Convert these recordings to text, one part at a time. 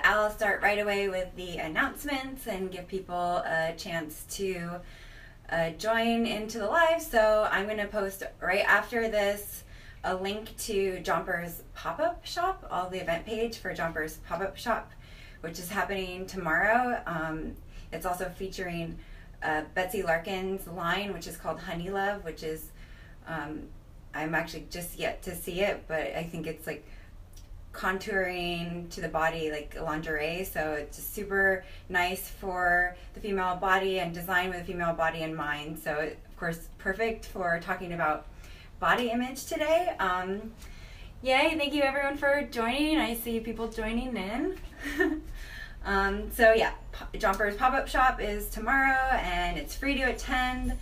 I'll start right away with the announcements and give people a chance to join into the live. So I'm going to post right after this a link to Jomper's pop-up shop, all the event page for Jomper's pop-up shop, which is happening tomorrow. It's also featuring Betsy Larkin's line, which is called Honey Love, which is, I'm actually just yet to see it, but I think it's like contouring to the body like lingerie, so it's super nice for the female body and designed with the female body in mind. So of course perfect for talking about body image today. Yay, thank you everyone for joining. I see people joining in. So yeah, Jomper's pop-up shop is tomorrow and it's free to attend,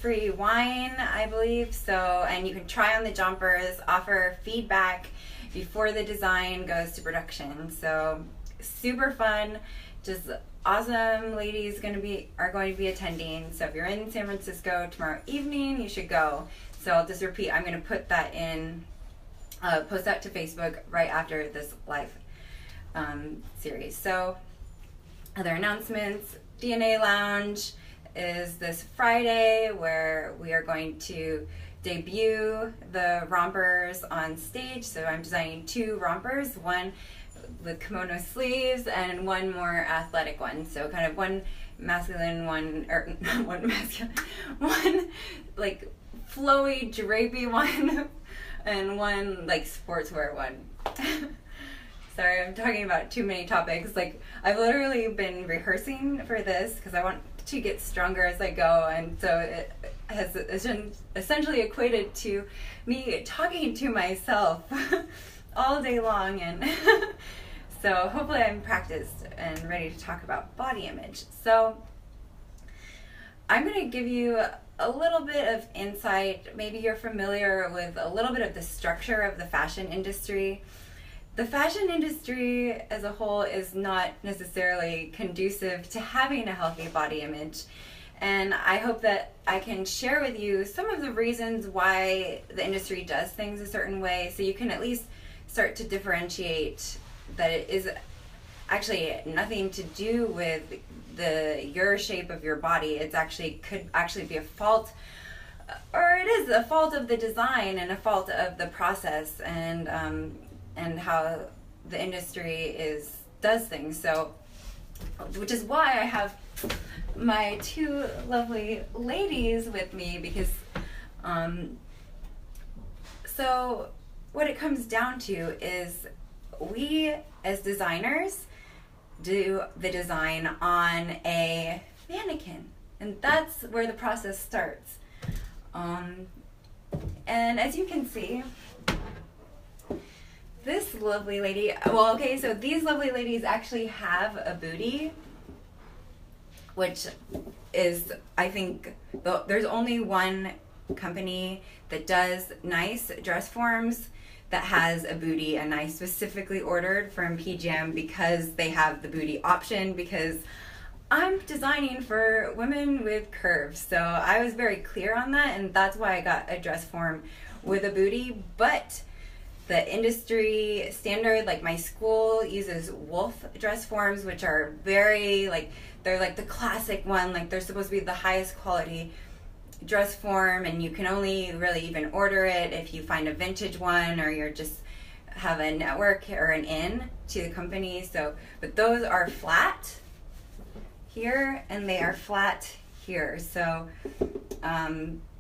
free wine I believe, so, and you can try on the Jompers, offer feedback before the design goes to production. So super fun, just awesome ladies are going to be attending. So if you're in San Francisco tomorrow evening, you should go. So I'll just repeat, I'm going to put that in, post that to Facebook right after this live series. So other announcements, DNA Lounge is this Friday where we are going to debut the rompers on stage. So I'm designing 2 rompers, one with kimono sleeves and one more athletic one. So kind of one masculine, one, or not one masculine, one like flowy, drapey one, and one like sportswear one. Sorry, I'm talking about too many topics. Like, I've literally been rehearsing for this because I want to get stronger as I go, and so it has essentially equated to me talking to myself all day long, and so hopefully I'm practiced and ready to talk about body image. So I'm going to give you a little bit of insight. Maybe you're familiar with a little bit of the structure of the fashion industry. The fashion industry as a whole is not necessarily conducive to having a healthy body image. And I hope that I can share with you some of the reasons why the industry does things a certain way, so you can at least start to differentiate that it is actually nothing to do with your shape of your body. It's could actually be a fault, or it is a fault of the design and a fault of the process and how the industry does things. So, which is why I have my 2 lovely ladies with me, because so what it comes down to is we as designers do the design on a mannequin, and that's where the process starts. And as you can see, this lovely lady, well, okay, so these lovely ladies actually have a booty, which is, I think, there's only one company that does nice dress forms that has a booty, and I specifically ordered from PGM because they have the booty option, because I'm designing for women with curves. So I was very clear on that, and that's why I got a dress form with a booty. But the industry standard, like my school uses wolf dress forms, which are very they're like the classic one, like they're supposed to be the highest quality dress form, and you can only really even order it if you find a vintage one or you're just have a network or an in to the company. So, but those are flat here and they are flat here. So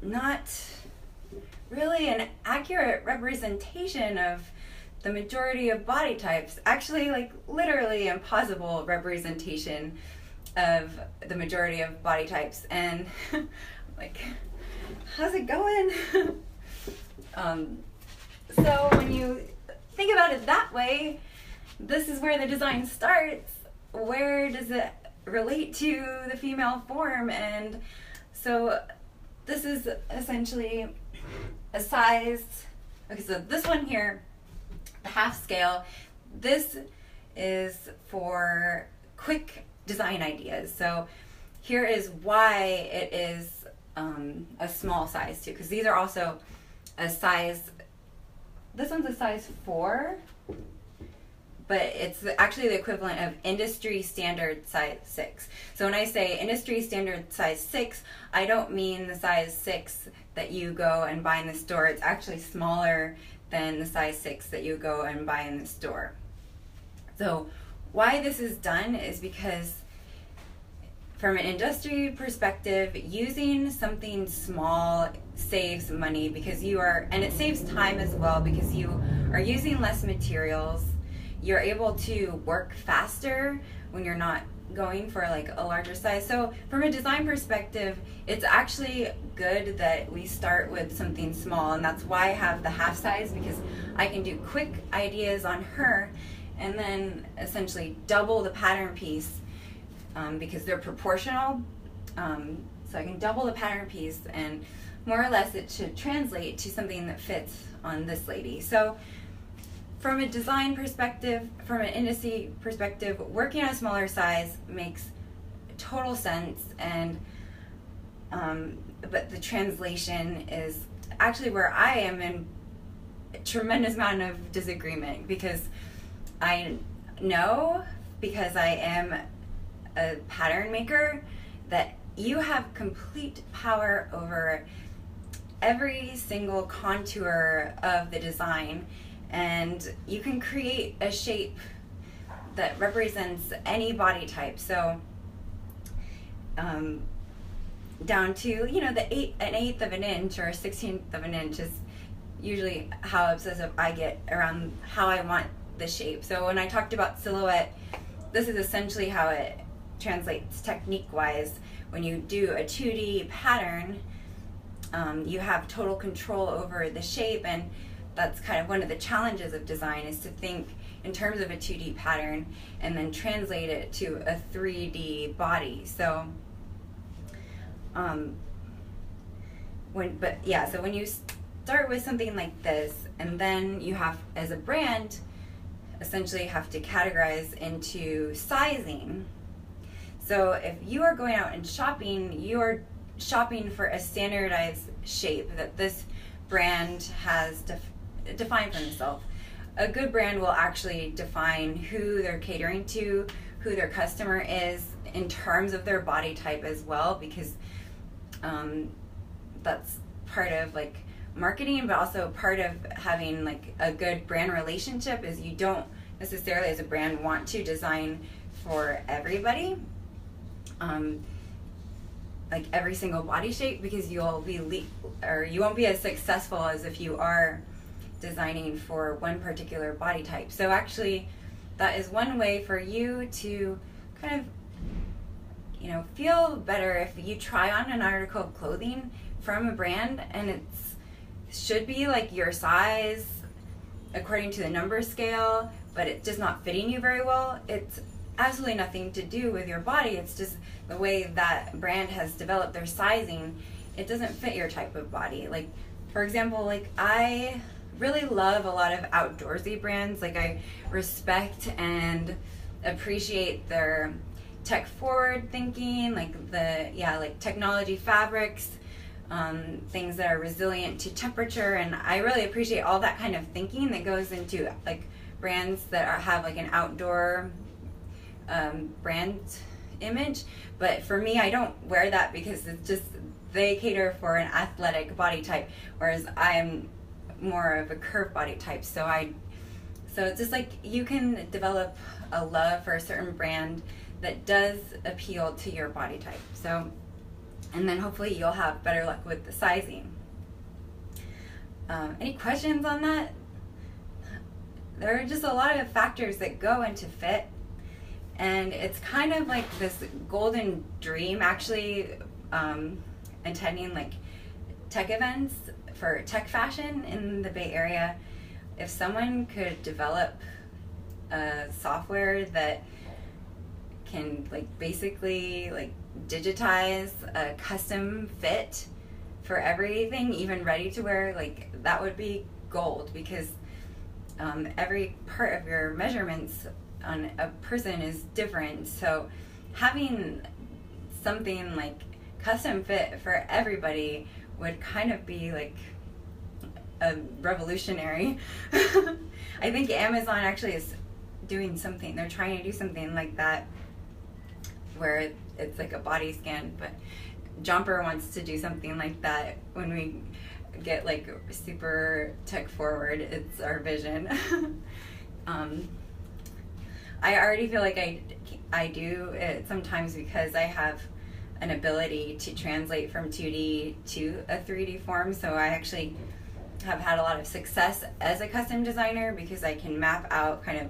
not really an accurate representation of the majority of body types. Actually, like literally impossible representation of the majority of body types. And like, how's it going? So when you think about it that way, this is where the design starts. Where does it relate to the female form? And so this is essentially a size, okay, so this one here, the half scale, this is for quick design ideas. So here is why it is a small size too, because these are also a size, this one's a size 4, but it's actually the equivalent of industry standard size 6. So when I say industry standard size 6, I don't mean the size 6 that you go and buy in the store. It's actually smaller than the size 6 that you go and buy in the store. So why this is done is because from an industry perspective, using something small saves money because and it saves time as well because you are using less materials. You're able to work faster when you're not going for like a larger size. So from a design perspective, it's actually good that we start with something small, and that's why I have the half size, because I can do quick ideas on her and then essentially double the pattern piece because they're proportional. So I can double the pattern piece, and more or less it should translate to something that fits on this lady. So from a design perspective, from an industry perspective, working on a smaller size makes total sense, and but the translation is actually where I am in a tremendous amount of disagreement, because I know, because I am a pattern maker, that you have complete power over every single contour of the design, and you can create a shape that represents any body type. So down to, you know, an eighth of an inch or a 16th of an inch is usually how obsessive I get around how I want the shape. So when I talked about silhouette, this is essentially how it translates technique-wise. When you do a 2D pattern, you have total control over the shape, and that's kind of one of the challenges of design, is to think in terms of a 2D pattern and then translate it to a 3D body. So when you start with something like this, and then you have, as a brand, essentially have to categorize into sizing. So if you are going out and shopping, you are shopping for a standardized shape that this brand has defined for themselves. A good brand will actually define who they're catering to, who their customer is, in terms of their body type as well, because that's part of like marketing, but also part of having like a good brand relationship is you don't necessarily as a brand want to design for everybody, like every single body shape, because you won't be as successful as if you are designing for one particular body type. So actually that is one way for you to kind of, you know, feel better if you try on an article of clothing from a brand and it should be like your size according to the number scale, but it's just not fitting you very well. It's absolutely nothing to do with your body. It's just the way that brand has developed their sizing. It doesn't fit your type of body. Like, for example, like I really love a lot of outdoorsy brands. Like I respect and appreciate their tech forward thinking, like like technology fabrics, things that are resilient to temperature, and I really appreciate all that kind of thinking that goes into like brands that have like an outdoor brand image. But for me, I don't wear that because it's just, they cater for an athletic body type, whereas I'm more of a curved body type. So it's just like you can develop a love for a certain brand that does appeal to your body type. So, and then hopefully you'll have better luck with the sizing. Any questions on that? There are just a lot of factors that go into fit, and it's kind of like this golden dream, actually, attending like tech events for tech fashion in the Bay Area. If someone could develop a software that can like basically like digitize a custom fit for everything, even ready to wear, like that would be gold, because every part of your measurements on a person is different. So having something like custom fit for everybody would kind of be like a revolutionary. I think Amazon actually is doing something. They're trying to do something like that where it's like a body scan, but Jumper wants to do something like that. When we get like super tech forward, it's our vision. I already feel like I do it sometimes because I have an ability to translate from 2D to a 3D form. So I actually have had a lot of success as a custom designer because I can map out kind of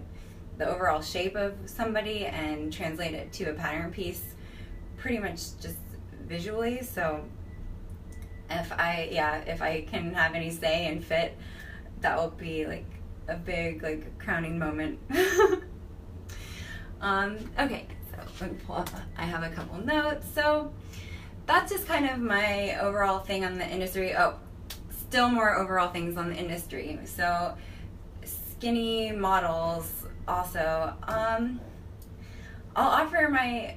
the overall shape of somebody and translate it to a pattern piece pretty much just visually. So if I can have any say and fit, that will be like a big like crowning moment. Okay, so let me pull up. I have a couple notes. So that's just kind of my overall thing on the industry. Oh, still more overall things on the industry. So skinny models also. I'll offer my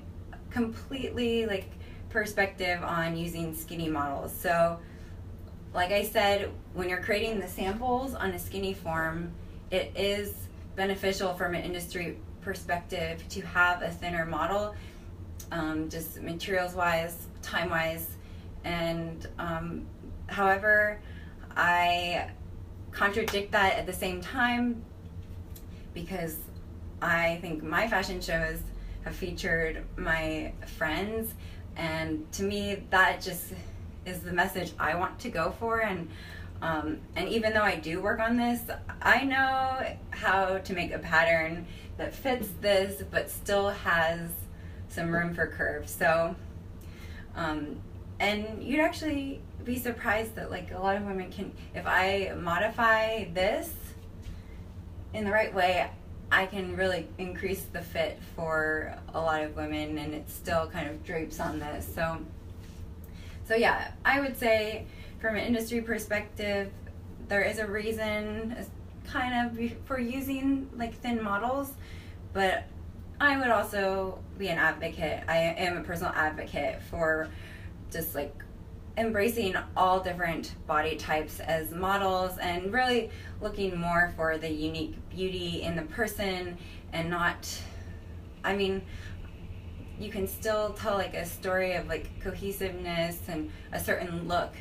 completely like perspective on using skinny models. So like I said, when you're creating the samples on a skinny form, it is beneficial from an industry perspective to have a thinner model, just materials wise, time wise, and however, I contradict that at the same time because I think my fashion shows have featured my friends, and to me that just is the message I want to go for. And even though I do work on this, I know how to make a pattern that fits this but still has some room for curve. So and you'd actually be surprised that like a lot of women can, if I modify this in the right way, I can really increase the fit for a lot of women, and it still kind of drapes on this. So yeah, I would say from an industry perspective, there is a reason kind of for using like thin models, but I would also be an advocate. I am a personal advocate for just like embracing all different body types as models and really looking more for the unique beauty in the person, and not, I mean, you can still tell like a story of like cohesiveness and a certain look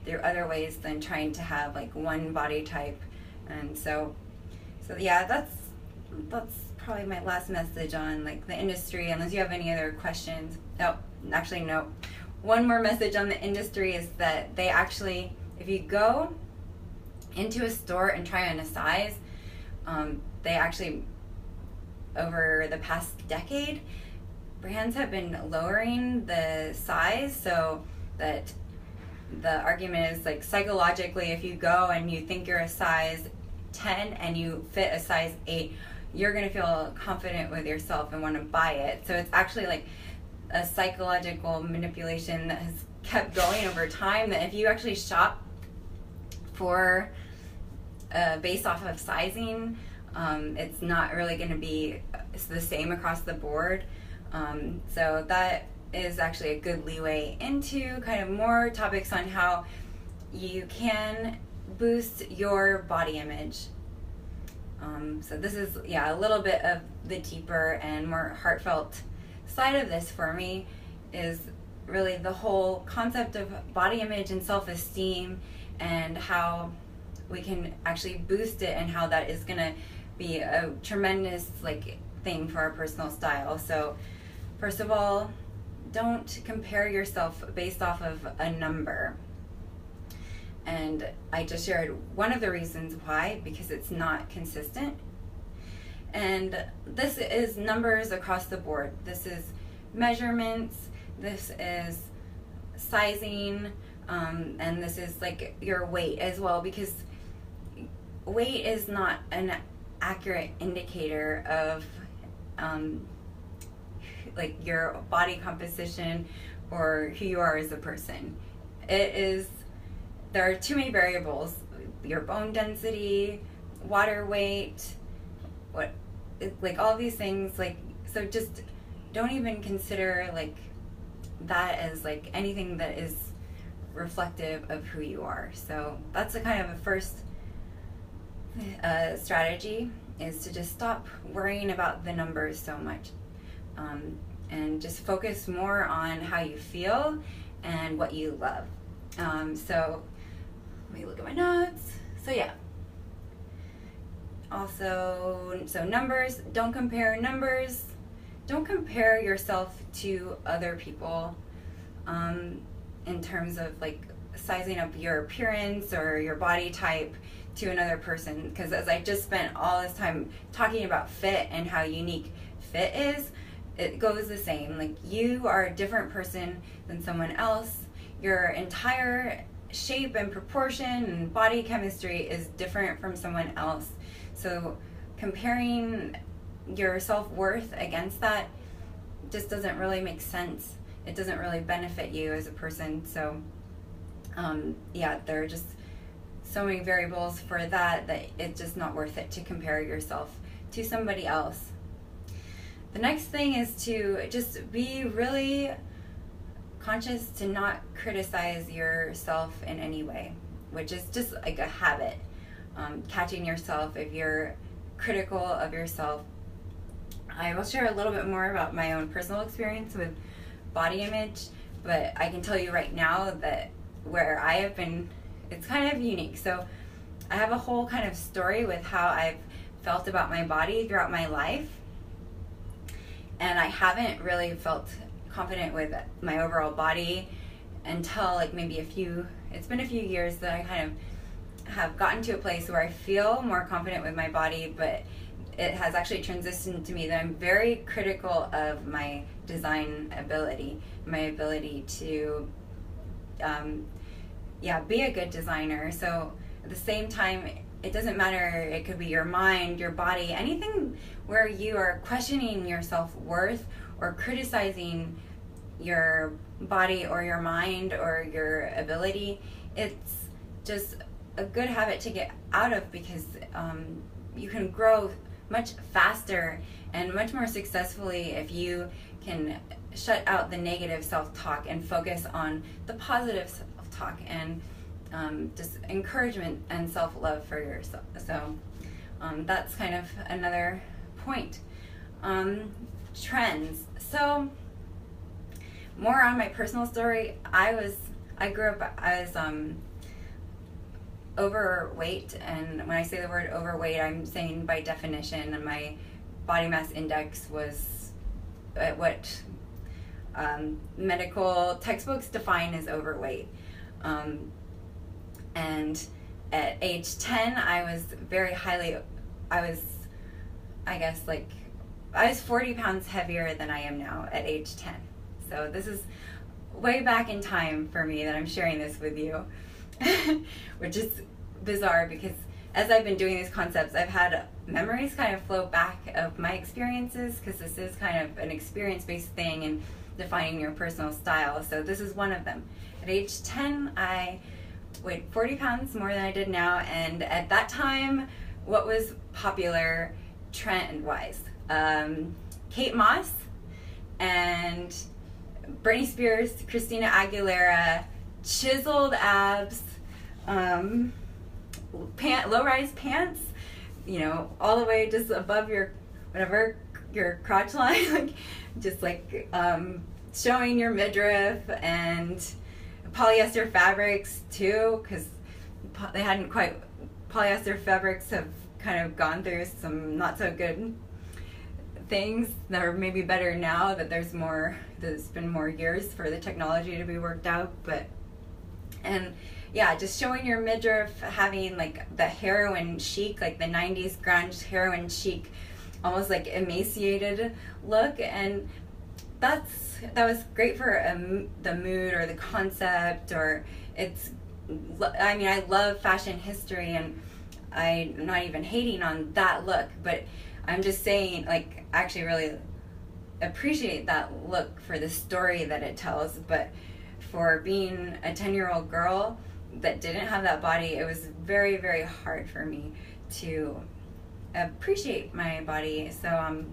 through other ways than trying to have like one body type. And so yeah, that's probably my last message on like the industry, unless you have any other questions. Oh, actually no. One more message on the industry is that they actually, if you go into a store and try on a size, they actually, over the past decade, brands have been lowering the size so that the argument is like psychologically, if you go and you think you're a size 10 and you fit a size 8, you're going to feel confident with yourself and want to buy it. So it's actually like a psychological manipulation that has kept going over time, that if you actually shop for based off of sizing, it's not really going to be the same across the board. So that is actually a good leeway into kind of more topics on how you can boost your body image. So this is, yeah, a little bit of the deeper and more heartfelt side of this for me, is really the whole concept of body image and self-esteem, and how we can actually boost it, and how that is going to be a tremendous like thing for our personal style. So first of all, don't compare yourself based off of a number. And I just shared one of the reasons why, because it's not consistent. And this is numbers across the board. This is measurements, this is sizing, and this is like your weight as well, because weight is not an accurate indicator of like your body composition or who you are as a person. It is, there are too many variables: your bone density, water weight, like all these things. Like, so just don't even consider like that as like anything that is reflective of who you are. So that's a kind of a first strategy. is to just stop worrying about the numbers so much, and just focus more on how you feel and what you love. So let me look at my notes. So yeah. Also, so numbers, don't compare numbers. Don't compare yourself to other people in terms of like sizing up your appearance or your body type to another person. Because as I just spent all this time talking about fit and how unique fit is, it goes the same. Like, you are a different person than someone else. Your entire shape and proportion and body chemistry is different from someone else. So comparing your self-worth against that just doesn't really make sense. It doesn't really benefit you as a person. So yeah, there are just so many variables for that it's just not worth it to compare yourself to somebody else. The next thing is to just be really conscious to not criticize yourself in any way, which is just like a habit. Catching yourself if you're critical of yourself. I will share a little bit more about my own personal experience with body image, but I can tell you right now that where I have been, it's kind of unique. So I have a whole kind of story with how I've felt about my body throughout my life, and I haven't really felt confident with my overall body until like maybe it's been a few years that I kind of have gotten to a place where I feel more confident with my body, but it has actually transitioned to me that I'm very critical of my design ability, my ability to be a good designer. So at the same time, it doesn't matter, it could be your mind, your body, anything where you are questioning your self-worth or criticizing your body or your mind or your ability. It's just a good habit to get out of, because you can grow much faster and much more successfully if you can shut out the negative self-talk and focus on the positive self-talk and just encouragement and self-love for yourself. So that's kind of another point. Trends. So more on my personal story. I was overweight, and when I say the word overweight, I'm saying by definition my body mass index was what medical textbooks define as overweight. And at age 10, I was I was 40 pounds heavier than I am now at age 10. So this is way back in time for me that I'm sharing this with you. Which is bizarre, because as I've been doing these concepts, I've had memories kind of flow back of my experiences, because this is kind of an experience-based thing and defining your personal style. So this is one of them. At age 10, I weighed 40 pounds more than I did now, and at that time, what was popular trend-wise? Kate Moss and Britney Spears, Christina Aguilera, chiseled abs, low-rise pants, all the way just above your crotch line, like just like showing your midriff, and polyester fabrics too, because polyester fabrics have kind of gone through some not so good things that are maybe better now that there's been more years for the technology to be worked out, and yeah, just showing your midriff, having like the heroin chic, like the 90s grunge heroin chic, almost like emaciated look, and that was great for the mood or the concept, or I love fashion history, and I'm not even hating on that look, but I'm just saying, like, I actually really appreciate that look for the story that it tells. But for being a 10-year-old girl that didn't have that body, it was very, very hard for me to appreciate my body. So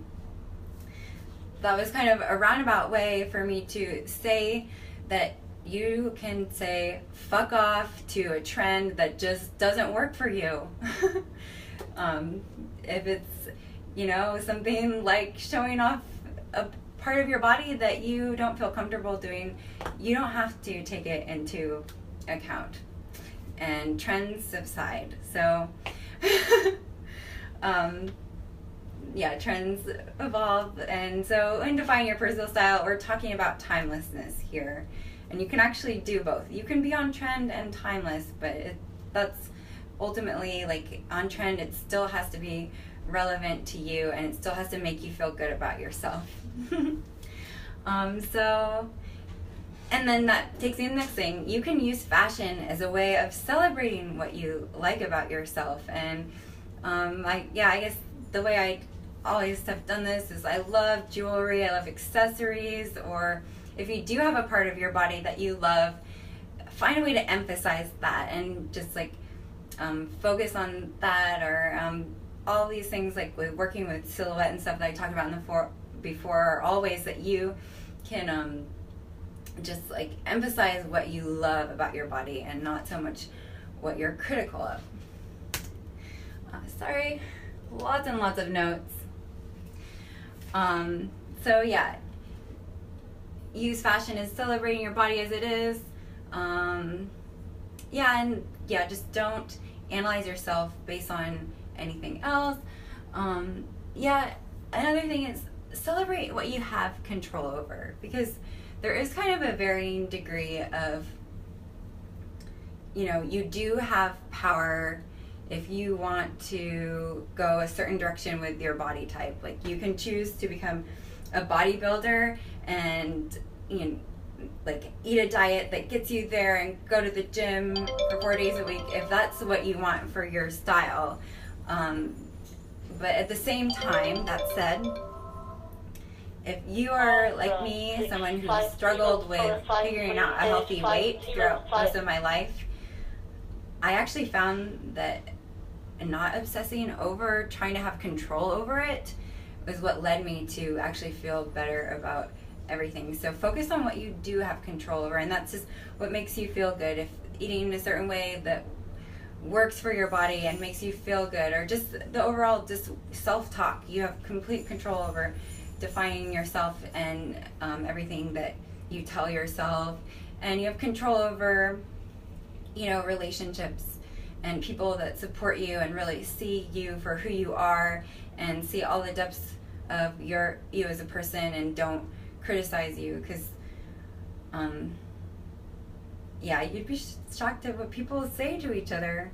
that was kind of a roundabout way for me to say that you can say fuck off to a trend that just doesn't work for you. If it's, something like showing off a part of your body that you don't feel comfortable doing, you don't have to take it into account. And trends subside. So, trends evolve. And so, in defining your personal style, we're talking about timelessness here. And you can actually do both. You can be on trend and timeless, but that's ultimately, like, on trend, it still has to be relevant to you, and it still has to make you feel good about yourself. And then that takes me to the next thing. You can use fashion as a way of celebrating what you like about yourself. And I guess the way I always have done this is I love jewelry, I love accessories, or if you do have a part of your body that you love, find a way to emphasize that and just like focus on that, or all these things, like with working with silhouette and stuff that I talked about before are all ways that you can just like emphasize what you love about your body and not so much what you're critical of. Sorry, lots and lots of notes. Use fashion as celebrating your body as it is. Just don't analyze yourself based on anything else. Another thing is celebrate what you have control over, because there is kind of a varying degree of, you do have power if you want to go a certain direction with your body type. Like, you can choose to become a bodybuilder and, like, eat a diet that gets you there and go to the gym for 4 days a week if that's what you want for your style. But at the same time, that said, if you are like me, someone who struggled with figuring out a healthy weight throughout most of my life, I actually found that not obsessing over trying to have control over it was what led me to actually feel better about everything. So focus on what you do have control over, and that's just what makes you feel good. If eating a certain way that works for your body and makes you feel good, or just the overall just self-talk, you have complete control over defining yourself and everything that you tell yourself, and you have control over relationships and people that support you and really see you for who you are and see all the depths of you as a person and don't criticize you, because you'd be shocked at what people say to each other,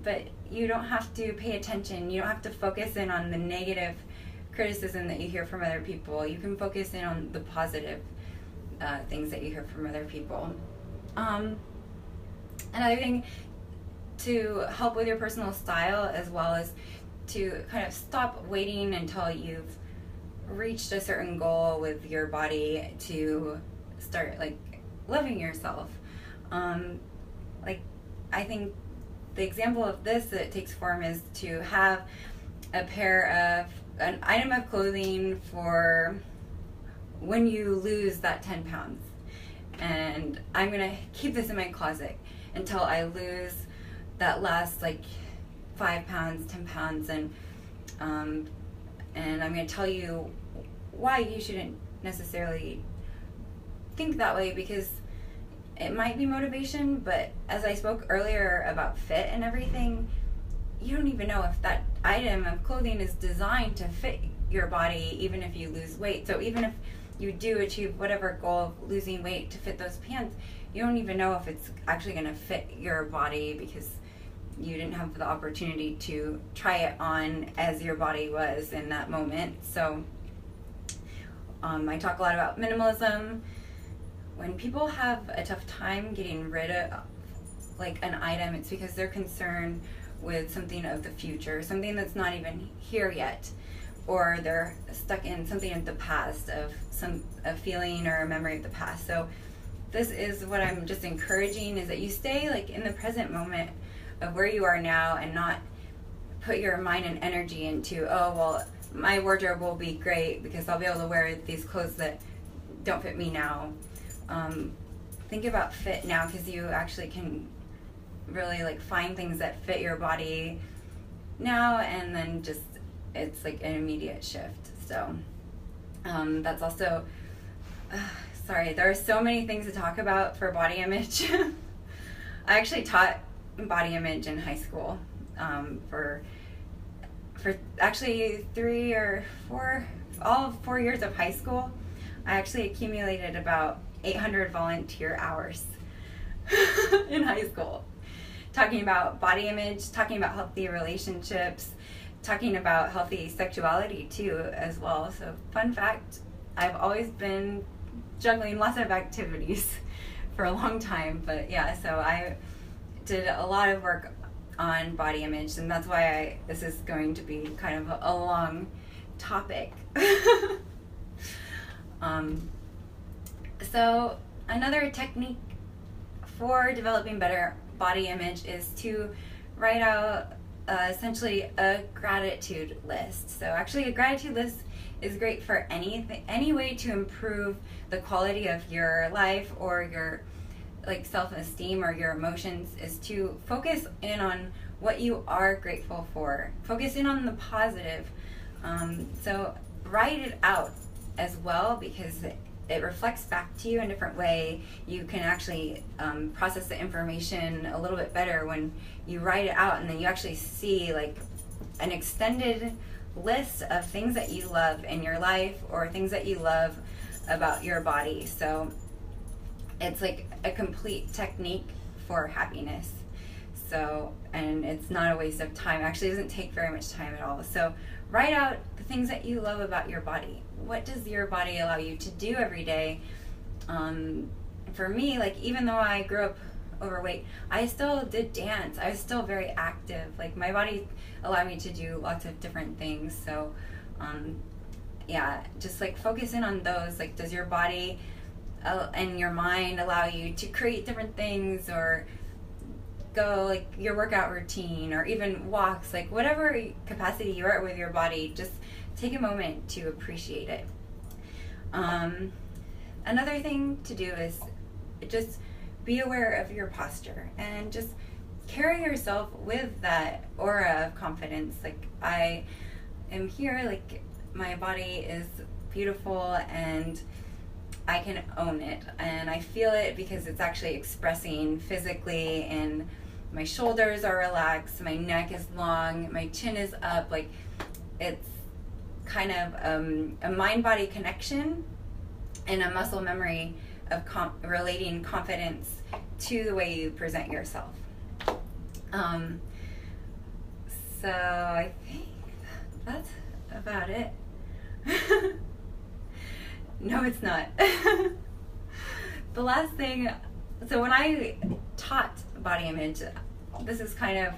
but you don't have to pay attention. You don't have to focus in on the negative criticism that you hear from other people. You can focus in on the positive things that you hear from other people. Another thing to help with your personal style, as well as to kind of stop waiting until you've reached a certain goal with your body to start like loving yourself. I think the example of this that it takes form is to have an item of clothing for when you lose that 10 pounds. And I'm gonna keep this in my closet until I lose that last 5 pounds, 10 pounds, and I'm gonna tell you why you shouldn't necessarily think that way, because it might be motivation, but as I spoke earlier about fit and everything, you don't even know if that item of clothing is designed to fit your body, even if you lose weight. So even if you do achieve whatever goal of losing weight to fit those pants, you don't even know if it's actually going to fit your body, because you didn't have the opportunity to try it on as your body was in that moment. So I talk a lot about minimalism. When people have a tough time getting rid of an item, it's because they're concerned with something of the future, something that's not even here yet, or they're stuck in something of the past, of a feeling or a memory of the past. So this is what I'm just encouraging, is that you stay in the present moment of where you are now, and not put your mind and energy into, my wardrobe will be great because I'll be able to wear these clothes that don't fit me now. Think about fit now, because you actually can really find things that fit your body now, and then just it's like an immediate shift. So that's also sorry, there are so many things to talk about for body image. I actually taught body image in high school for actually 3 or 4, all 4 years of high school. I actually accumulated about 800 volunteer hours in high school, talking about body image, talking about healthy relationships, talking about healthy sexuality too as well. So fun fact, I've always been juggling lots of activities for a long time, but yeah, so I did a lot of work on body image, and that's why this is going to be kind of a long topic. So another technique for developing better body image is to write out essentially a gratitude list. So actually a gratitude list is great for any way to improve the quality of your life or your like self-esteem or your emotions, is to focus in on what you are grateful for. Focus in on the positive. So write it out as well, because it reflects back to you in a different way. You can actually process the information a little bit better when you write it out, and then you actually see like an extended list of things that you love in your life or things that you love about your body. So it's like a complete technique for happiness. So, and it's not a waste of time. Actually, it doesn't take very much time at all. So write out the things that you love about your body. What does your body allow you to do every day? For me, like, even though I grew up overweight, I still did dance. I was still very active. Like, my body allowed me to do lots of different things. So yeah, just like focus in on those. Like, does your body and your mind allow you to create different things, or go like your workout routine, or even walks, like whatever capacity you're at with your body, just take a moment to appreciate it. Another thing to do is just be aware of your posture and just carry yourself with that aura of confidence. Like, I am here, like my body is beautiful and I can own it, and I feel it because it's actually expressing physically, and my shoulders are relaxed, my neck is long, my chin is up. Like, it's kind of a mind-body connection and a muscle memory of relating confidence to the way you present yourself. So I think that's about it. No, it's not. The last thing, so when I taught body image, this is kind of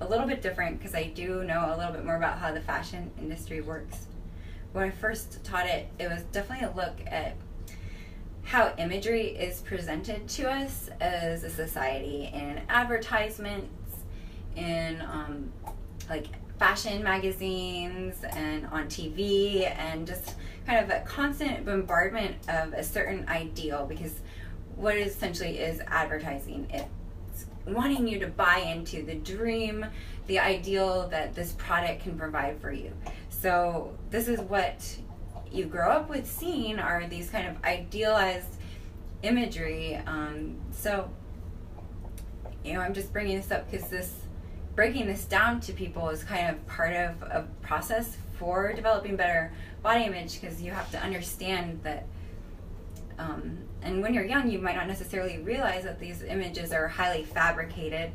a little bit different because I do know a little bit more about how the fashion industry works. When I first taught it, it was definitely a look at how imagery is presented to us as a society in advertisements, in like fashion magazines and on TV, and just kind of a constant bombardment of a certain ideal, because what it essentially is advertising. It's wanting you to buy into the dream, the ideal that this product can provide for you. So this is what you grow up with seeing, are these kind of idealized imagery. So, you know, I'm just bringing this up because breaking this down to people is kind of part of a process for developing better body image, because you have to understand that and when you're young, you might not necessarily realize that these images are highly fabricated.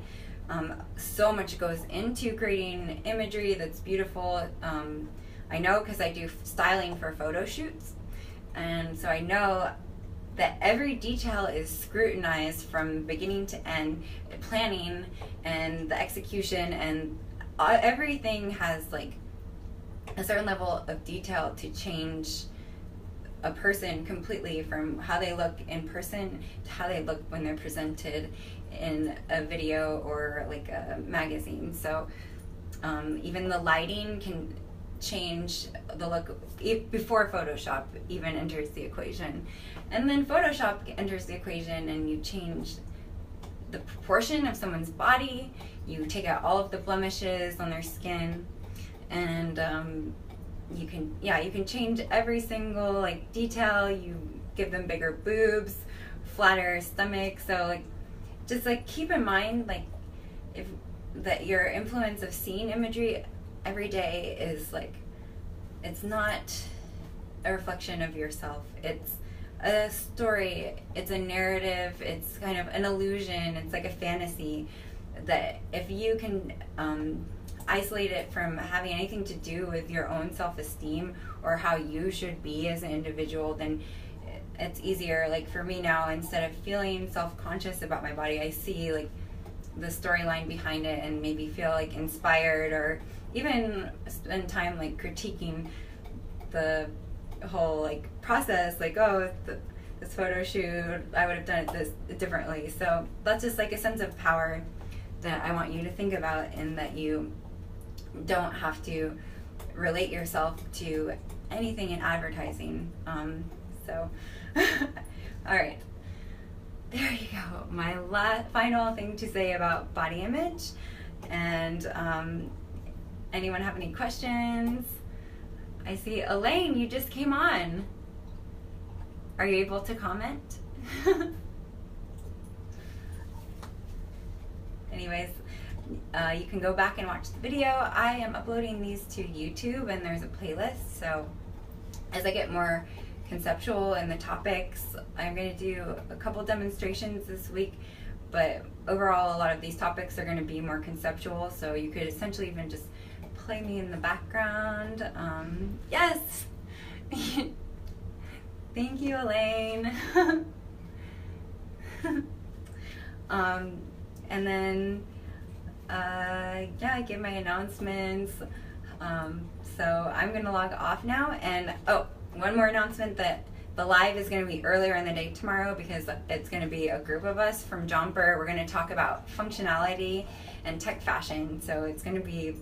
So much goes into creating imagery that's beautiful. I know because I do styling for photo shoots, and so I know that every detail is scrutinized from beginning to end. Planning and the execution and everything has like a certain level of detail to change a person completely, from how they look in person to how they look when they're presented in a video or like a magazine. So even the lighting can change the look before Photoshop even enters the equation. And then Photoshop enters the equation and you change the proportion of someone's body, you take out all of the blemishes on their skin, and you can change every single like detail. You give them bigger boobs, flatter stomach. So like, just like keep in mind like if that your influence of seeing imagery every day is like, it's not a reflection of yourself. It's a story, it's a narrative, it's kind of an illusion, it's like a fantasy that if you can isolate it from having anything to do with your own self-esteem or how you should be as an individual, then it's easier. Like for me now, instead of feeling self-conscious about my body, I see like the storyline behind it and maybe feel like inspired, or even spend time like critiquing the whole like process, like, oh, this photo shoot, I would have done it this differently. So that's just like a sense of power that I want you to think about, and that you don't have to relate yourself to anything in advertising. So all right, there you go. My final thing to say about body image. And anyone have any questions? I see Elaine, you just came on. Are you able to comment? Anyways, you can go back and watch the video. I am uploading these to YouTube, and there's a playlist. So as I get more conceptual in the topics, I'm going to do a couple demonstrations this week. But overall, a lot of these topics are going to be more conceptual. So you could essentially even just play me in the background. Yes! Thank you, Elaine. And then, yeah, I give my announcements. So I'm gonna log off now. And oh, one more announcement, that the live is gonna be earlier in the day tomorrow, because it's gonna be a group of us from Jumper. We're gonna talk about functionality and tech fashion. So it's gonna be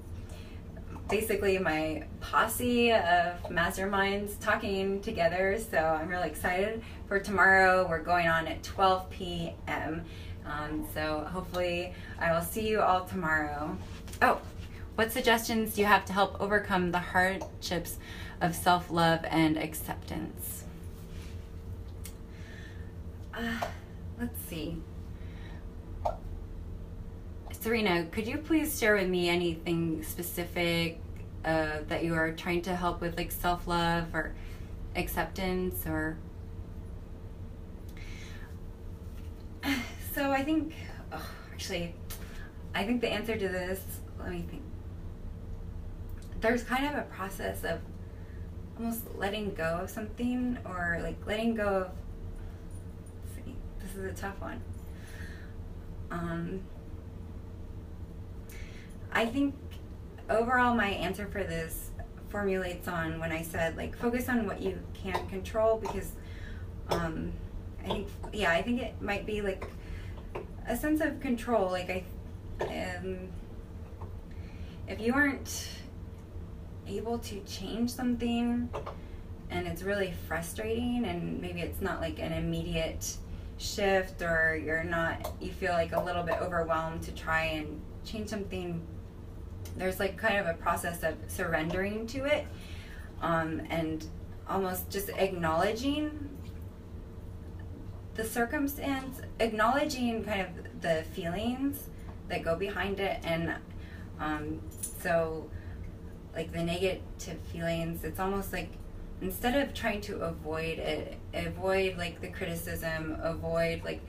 basically my posse of masterminds talking together. So I'm really excited for tomorrow. We're going on at 12 p.m. So hopefully I will see you all tomorrow. Oh, what suggestions do you have to help overcome the hardships of self-love and acceptance? Let's see. Serena, could you please share with me anything specific that you are trying to help with, like self-love or acceptance, or? So I think, actually, I think the answer to this, let me think. There's kind of a process of almost letting go of something, or like letting go of, let's see, this is a tough one. I think overall my answer for this formulates on when I said like focus on what you can control, because I think it might be like a sense of control. Like if you aren't able to change something and it's really frustrating, and maybe it's not like an immediate shift, or you feel like a little bit overwhelmed to try and change something, there's like kind of a process of surrendering to it, and almost just acknowledging the circumstance, acknowledging kind of the feelings that go behind it. And so like the negative feelings, it's almost like instead of trying to avoid it, avoid like the criticism, avoid like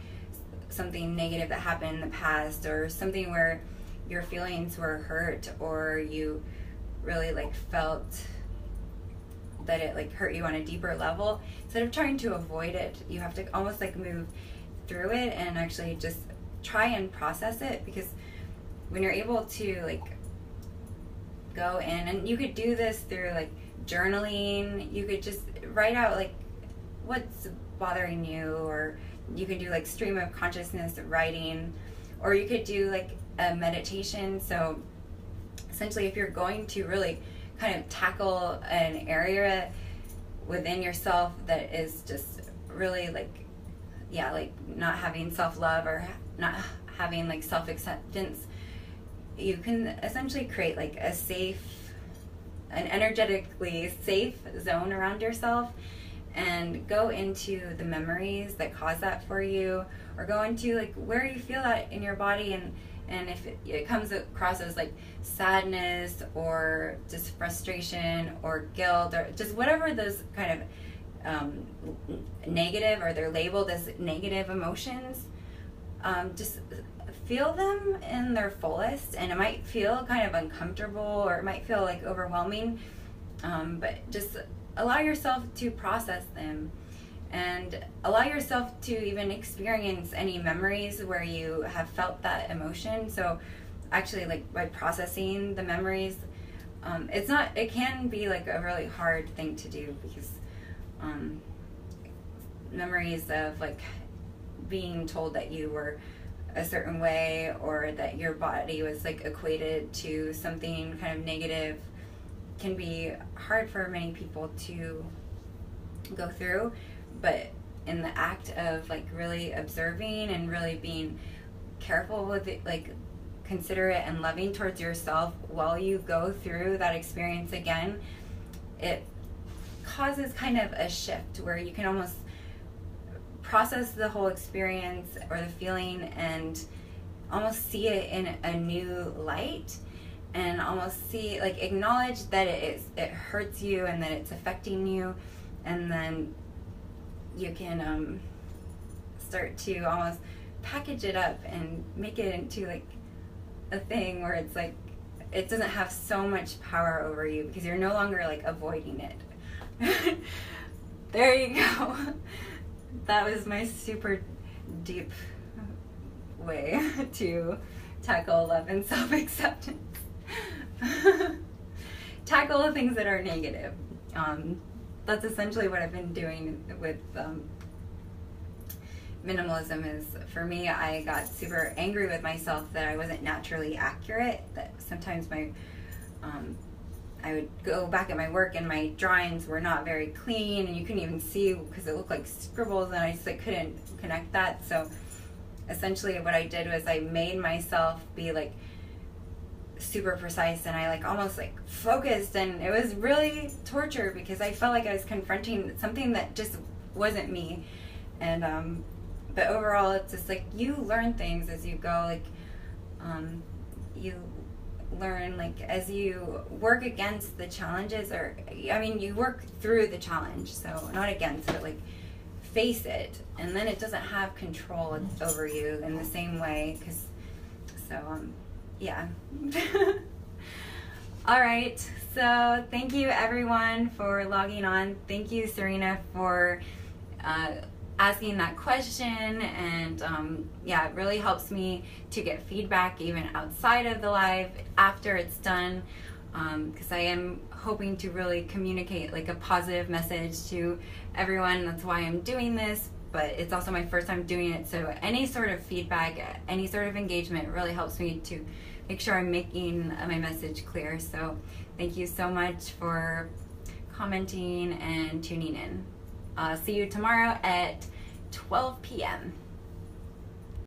something negative that happened in the past, or something where your feelings were hurt, or you really like felt that it like hurt you on a deeper level. Instead of trying to avoid it, you have to almost like move through it and actually just try and process it. Because when you're able to like go in, and you could do this through like journaling, you could just write out like what's bothering you, or you can do like stream of consciousness writing, or you could do like a meditation. So essentially, if you're going to really kind of tackle an area within yourself that is just really like, yeah, like not having self-love or not having like self-acceptance, you can essentially create like an energetically safe zone around yourself, and go into the memories that cause that for you, or go into like where you feel that in your body, and if it comes across as like sadness or just frustration or guilt or just whatever those kind of negative, or they're labeled as negative emotions, just feel them in their fullest. And it might feel kind of uncomfortable, or it might feel like overwhelming, but just allow yourself to process them, and allow yourself to even experience any memories where you have felt that emotion. So actually, like, by processing the memories, it can be like a really hard thing to do, because memories of like being told that you were a certain way, or that your body was like equated to something kind of negative, can be hard for many people to go through. But in the act of like really observing and really being careful with it, like considerate and loving towards yourself while you go through that experience again, it causes kind of a shift where you can almost process the whole experience or the feeling, and almost see it in a new light, and almost see, like, acknowledge that it hurts you and that it's affecting you, and then you can start to almost package it up and make it into like a thing where it's like it doesn't have so much power over you, because you're no longer like avoiding it. There you go. That was my super deep way to tackle love and self-acceptance. Tackle the things that are negative. That's essentially what I've been doing with minimalism. Is, for me, I got super angry with myself that I wasn't naturally accurate, that sometimes I would go back at my work and my drawings were not very clean, and you couldn't even see because it looked like scribbles, and I just like couldn't connect that. So essentially what I did was I made myself be like super precise, and I like almost like focused, and it was really torture because I felt like I was confronting something that just wasn't me. And but overall, it's just like you learn things as you go, like you learn like as you work against the challenges, or I mean you work through the challenge, so not against it, like face it, and then it doesn't have control over you in the same way. Because yeah. All right, so thank you everyone for logging on. Thank you, Serena, for asking that question, and yeah, it really helps me to get feedback even outside of the live after it's done, because I am hoping to really communicate like a positive message to everyone. That's why I'm doing this, but it's also my first time doing it, so any sort of feedback, any sort of engagement really helps me to make sure I'm making my message clear. So thank you so much for commenting and tuning in. See you tomorrow at 12 p.m.